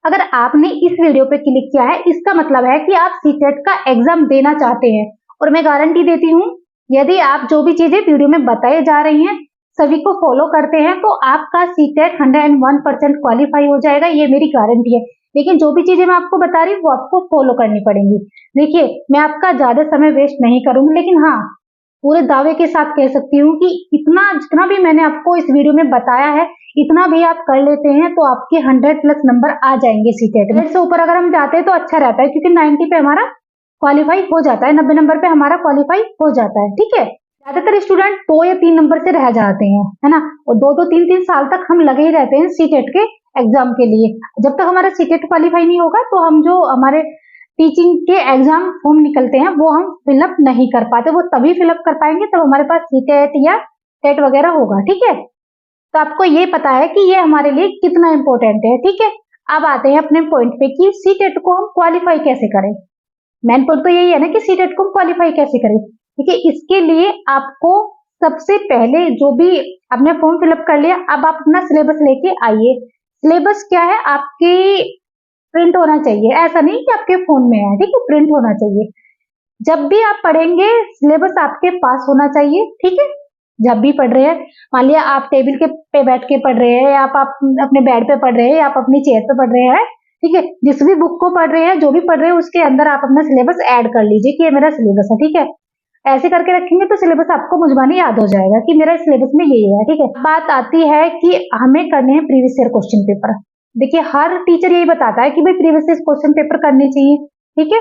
अगर आपने इस वीडियो पे क्लिक किया है इसका मतलब है कि आप सीटेट का एग्जाम देना चाहते हैं। और मैं गारंटी देती हूँ यदि आप जो भी चीजें वीडियो में बताई जा रही हैं सभी को फॉलो करते हैं तो आपका सीटेट 101% क्वालिफाई हो जाएगा, ये मेरी गारंटी है। लेकिन जो भी चीजें मैं आपको बता रही हूँ वो आपको फॉलो करनी पड़ेंगी। देखिए, मैं आपका ज्यादा समय वेस्ट नहीं करूंगी, लेकिन हाँ, पूरे दावे के साथ कह सकती हूँ कि जितना भी मैंने आपको इस वीडियो में बताया है इतना भी आप कर लेते हैं तो आपके 100+ नंबर आ जाएंगे सीटेट में। से ऊपर अगर हम जाते हैं तो अच्छा रहता है, क्योंकि 90 पे हमारा क्वालिफाई हो जाता है, 90 नंबर पे हमारा क्वालिफाई हो जाता है। ठीक है, ज्यादातर स्टूडेंट 2 या 3 नंबर से रह जाते हैं, है ना। और 2-3 साल तक हम लगे ही रहते हैं सीटेट के एग्जाम के लिए। जब तक हमारा सीटेट क्वालिफाई नहीं होगा तो हम जो हमारे टीचिंग के एग्जाम फॉर्म निकलते हैं वो हम फिलअप नहीं कर पाते। वो तभी फिलअप कर पाएंगे तब हमारे पास सीटेट या टेट वगैरह होगा। ठीक है, तो आपको ये पता है कि ये हमारे लिए कितना इंपॉर्टेंट है। ठीक है, अब आते हैं अपने पॉइंट पे कि सीटेट को हम क्वालिफाई कैसे करें। मेन पॉइंट तो यही है ना कि सीटेट को हम क्वालिफाई कैसे करें। ठीक है, इसके लिए आपको सबसे पहले जो भी आपने फॉर्म फिलअप कर लिया, अब आप अपना सिलेबस लेके आइए। सिलेबस क्या है, आपकी प्रिंट होना चाहिए, ऐसा नहीं कि आपके फोन में है। ठीक है, प्रिंट होना चाहिए। जब भी आप पढ़ेंगे सिलेबस आपके पास होना चाहिए। ठीक है, जब भी पढ़ रहे हैं, मान लिया आप टेबल के पे बैठ के पढ़ रहे हैं या आप अपने बेड पे पढ़ रहे हैं या आप अपनी चेयर पे पढ़ रहे हैं, ठीक है, जिस भी बुक को पढ़ रहे हैं, जो भी पढ़ रहे हैं उसके अंदर आप अपना सिलेबस ऐड कर लीजिए कि ये मेरा सिलेबस है। ठीक है, ऐसे करके रखेंगे तो सिलेबस आपको मुझबानी याद हो जाएगा कि मेरा सिलेबस में ये है। ठीक है, बात आती है कि हमें करने हैं प्रीवियस ईयर क्वेश्चन पेपर। देखिए, हर टीचर यही बताता है कि भाई प्रीवियस ईयर क्वेश्चन पेपर करने चाहिए। ठीक है,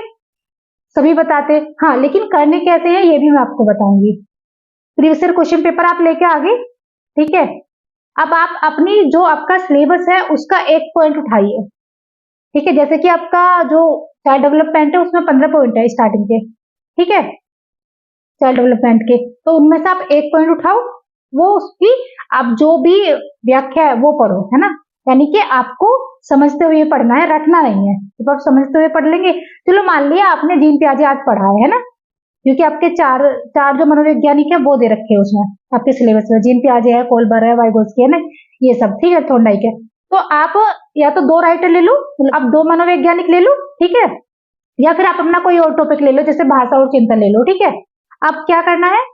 सभी बताते, हाँ, लेकिन करने कैसे हैं ये भी मैं आपको बताऊंगी। प्रीवियस ईयर क्वेश्चन पेपर आप लेके आ गए। ठीक है, अब आप अपनी जो आपका सिलेबस है उसका एक पॉइंट उठाइए। ठीक है, जैसे कि आपका जो चाइल्ड डेवलपमेंट है उसमें 15 पॉइंट है स्टार्टिंग के। ठीक है, चाइल्ड डेवलपमेंट के, तो उनमें से आप एक पॉइंट उठाओ, वो उसकी आप जो भी व्याख्या है वो पढ़ो, है ना। यानी कि आपको समझते हुए पढ़ना है, रटना नहीं है। जब आप समझते हुए पढ़ लेंगे, चलो मान लिया आपने जीन पियाजे आज पढ़ा है ना, क्योंकि आपके चार चार जो मनोवैज्ञानिक है वो दे रखे हैं उसमें आपके सिलेबस में, जीन पियाजे है, कोलबर है, वाइगोत्स्की है ना, ये सब। ठीक है, थॉर्नडाइक है। तो आप या तो 2 राइटर ले लो, आप 2 मनोवैज्ञानिक ले लो। ठीक है, या फिर आप अपना कोई और टॉपिक ले लो, जैसे भाषा और चिंतन ले लो। ठीक है, अब क्या करना है,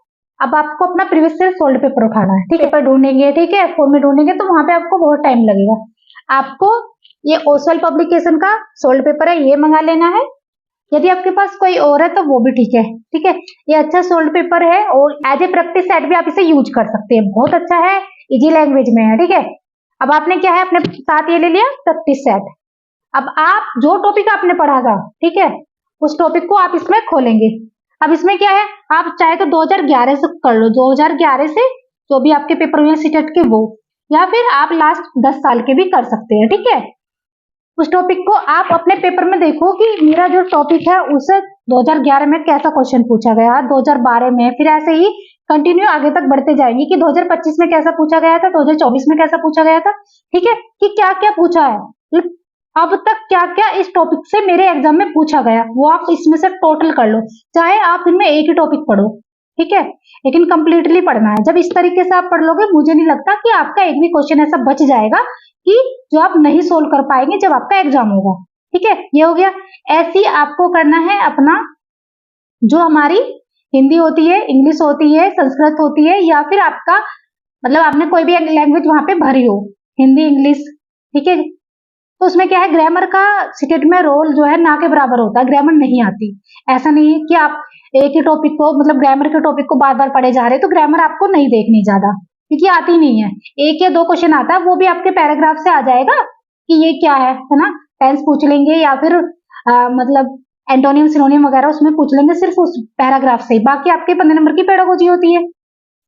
अब आपको अपना प्रीवियस ईयर सोल्ड पेपर उठाना है। ठीक है, पेपर ढूंढेंगे, ठीक है, फोन में ढूंढेंगे तो वहां पे आपको बहुत टाइम लगेगा। आपको ये ओसवाल पब्लिकेशन का सोल्ड पेपर है, ये मंगा लेना है। यदि आपके पास कोई और है तो वो भी ठीक है। ठीक है, ये अच्छा सोल्ड पेपर है और एज ए प्रैक्टिस सेट भी आप इसे यूज कर सकते हैं, बहुत अच्छा है, इजी लैंग्वेज में है। ठीक है, अब आपने क्या है अपने साथ ये ले लिया प्रैक्टिस सेट। अब आप जो टॉपिक आपने पढ़ा था, ठीक है, उस टॉपिक को आप इसमें खोलेंगे। अब इसमें क्या है, आप चाहे तो 2011 से कर लो, 2011 से जो भी आपके पेपर हुए सीटेट के वो, या फिर आप लास्ट 10 साल के भी कर सकते हैं। ठीक है, उस टॉपिक को आप अपने पेपर में देखो कि मेरा जो टॉपिक है उसे 2011 में कैसा क्वेश्चन पूछा गया, 2012 में, फिर ऐसे ही कंटिन्यू आगे तक बढ़ते जाएंगे कि 2025 में कैसा पूछा गया था, 2024 में कैसा पूछा गया था। ठीक है, कि क्या क्या पूछा है, मतलब अब तक क्या क्या इस टॉपिक से मेरे एग्जाम में पूछा गया, वो आप इसमें से टोटल कर लो, चाहे आप इनमें एक ही टॉपिक पढ़ो। ठीक है, लेकिन कंप्लीटली पढ़ना है। जब इस तरीके से आप पढ़ लोगे, मुझे नहीं लगता कि आपका एक भी क्वेश्चन ऐसा बच जाएगा कि जो आप नहीं सोल्व कर पाएंगे जब आपका एग्जाम होगा। ठीक है, ये हो गया। ऐसे ही आपको करना है अपना जो हमारी हिंदी होती है, इंग्लिश होती है, संस्कृत होती है, या फिर आपका मतलब आपने कोई भी लैंग्वेज वहां पे भरी हो, हिंदी, इंग्लिश। ठीक है, तो उसमें क्या है, ग्रामर का सीटेट में रोल जो है ना के बराबर होता है, ग्रामर नहीं आती। ऐसा नहीं है कि आप एक ही टॉपिक को, मतलब ग्रामर के टॉपिक को बार बार पढ़े जा रहे, तो ग्रामर आपको नहीं देखनी ज्यादा, क्योंकि आती नहीं है। 1 या 2 क्वेश्चन आता है, वो भी आपके पैराग्राफ से आ जाएगा कि ये क्या है ना। टेंस पूछ लेंगे या फिर मतलब एंटोनियम सिनोनियम वगैरह उसमें पूछ लेंगे सिर्फ उस पैराग्राफ से। बाकी आपके 15 नंबर की पेडागोजी होती है,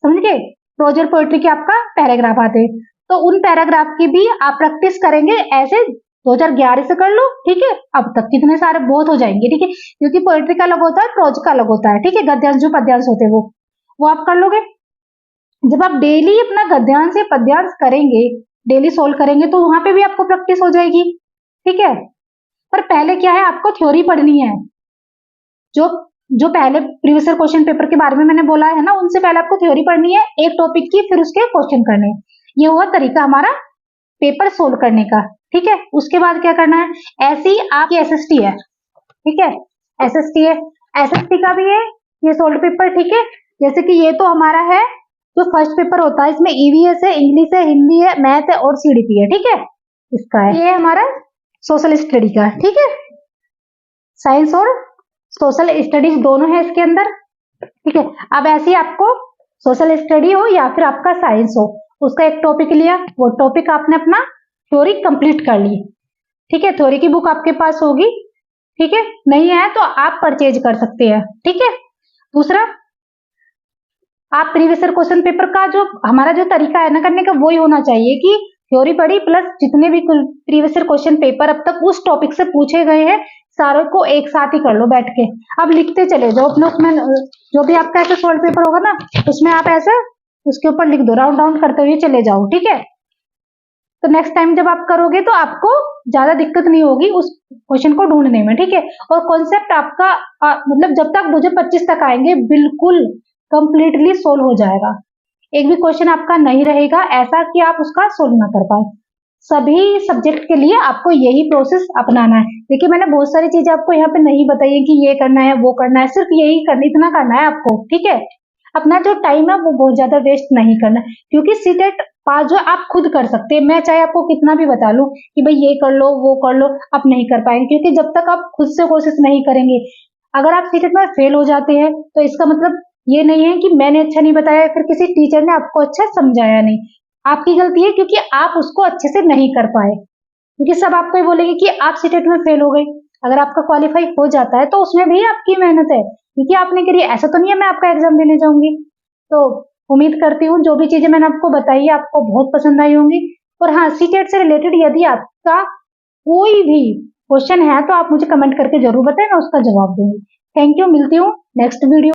समझ गए। प्रोजर पोएट्री के आपका पैराग्राफ आते हैं, तो उन पैराग्राफ की भी आप प्रैक्टिस करेंगे। ऐसे 2011 से कर लो। ठीक है, अब तक कितने सारे बहुत हो जाएंगे। ठीक है, क्योंकि पोएट्री का अलग होता है, प्रोज का अलग होता है। ठीक है, गद्यांश जो पद्यांश होते हैं वो आप कर लोगे। जब आप डेली अपना गद्यांश या पद्यांश करेंगे, डेली सोल्व करेंगे, तो वहां पे भी आपको प्रैक्टिस हो जाएगी। ठीक है, पर पहले क्या है, आपको थ्योरी पढ़नी है। जो जो पहले प्रीवियस ईयर क्वेश्चन पेपर के बारे में मैंने बोला है ना, उनसे पहले आपको थ्योरी पढ़नी है एक टॉपिक की, फिर उसके क्वेश्चन करने हैं। ये हुआ तरीका हमारा पेपर सोल्व करने का, ठीक है। उसके बाद क्या करना है, ऐसी आपकी एसएसटी है, ठीक है, एसएसटी है, एसएसटी का भी है ये सोल्व पेपर, ठीक है। जैसे कि ये तो हमारा है जो फर्स्ट पेपर होता है, इसमें ईवीएस है, इंग्लिश है, हिंदी है, मैथ है और सीडीपी है, ठीक है, इसका है। ये हमारा सोशल स्टडी का, ठीक है, साइंस और सोशल स्टडीज दोनों है इसके अंदर, ठीक है। अब ऐसे ही आपको सोशल स्टडी हो या फिर आपका साइंस हो, उसका एक टॉपिक लिया, वो टॉपिक आपने अपना थ्योरी कंप्लीट कर ली, ठीक है। थ्योरी की बुक आपके पास होगी, ठीक है, नहीं है तो आप परचेज कर सकते हैं, ठीक है। दूसरा, आप प्रीवियस ईयर क्वेश्चन पेपर का जो हमारा जो तरीका है ना करने का, वही होना चाहिए कि थ्योरी पढ़ी प्लस जितने भी प्रीवियस ईयर क्वेश्चन पेपर अब तक उस टॉपिक से पूछे गए हैं सारों को एक साथ ही कर लो बैठ के। अब लिखते चले जाओ अपने उसमें, जो भी आपका ऐसा सॉल्व पेपर होगा ना उसमें आप ऐसे उसके ऊपर लिख दो, राउंड डाउन करते हुए चले जाओ, ठीक है। तो नेक्स्ट टाइम जब आप करोगे तो आपको ज्यादा दिक्कत नहीं होगी उस क्वेश्चन को ढूंढने में, ठीक है। और कॉन्सेप्ट आपका मतलब जब तक मुझे 25 तक आएंगे बिल्कुल कंप्लीटली सोल्व हो जाएगा। एक भी क्वेश्चन आपका नहीं रहेगा ऐसा कि आप उसका सोल्व ना कर पाए। सभी सब्जेक्ट के लिए आपको यही प्रोसेस अपनाना है। देखिए मैंने बहुत सारी चीजें आपको यहाँ पे नहीं बताई है कि ये करना है वो करना है, सिर्फ यही करना, इतना करना है आपको, ठीक है। अपना जो टाइम है वो बहुत ज्यादा वेस्ट नहीं करना, क्योंकि सीटेट पास जो आप खुद कर सकते हैं। मैं चाहे आपको कितना भी बता लूं कि भाई ये कर लो वो कर लो, आप नहीं कर पाएंगे, क्योंकि जब तक आप खुद से कोशिश नहीं करेंगे। अगर आप सीटेट में फेल हो जाते हैं तो इसका मतलब ये नहीं है कि मैंने अच्छा नहीं बताया, फिर किसी टीचर ने आपको अच्छा समझाया नहीं, आपकी गलती है क्योंकि आप उसको अच्छे से नहीं कर पाए। क्योंकि सब आपको ही बोलेंगे कि आप सीटेट में फेल हो गए, अगर आपका क्वालिफाई हो जाता है तो उसमें भी आपकी मेहनत है, क्योंकि आपने करी, ऐसा तो नहीं है मैं आपका एग्जाम देने जाऊंगी। तो उम्मीद करती हूँ जो भी चीजें मैंने आपको बताई है आपको बहुत पसंद आई होंगी। और हाँ, सीटेट से रिलेटेड यदि आपका कोई भी क्वेश्चन है तो आप मुझे कमेंट करके जरूर बताएं, मैं उसका जवाब दूंगी। थैंक यू, मिलती हूँ नेक्स्ट वीडियो।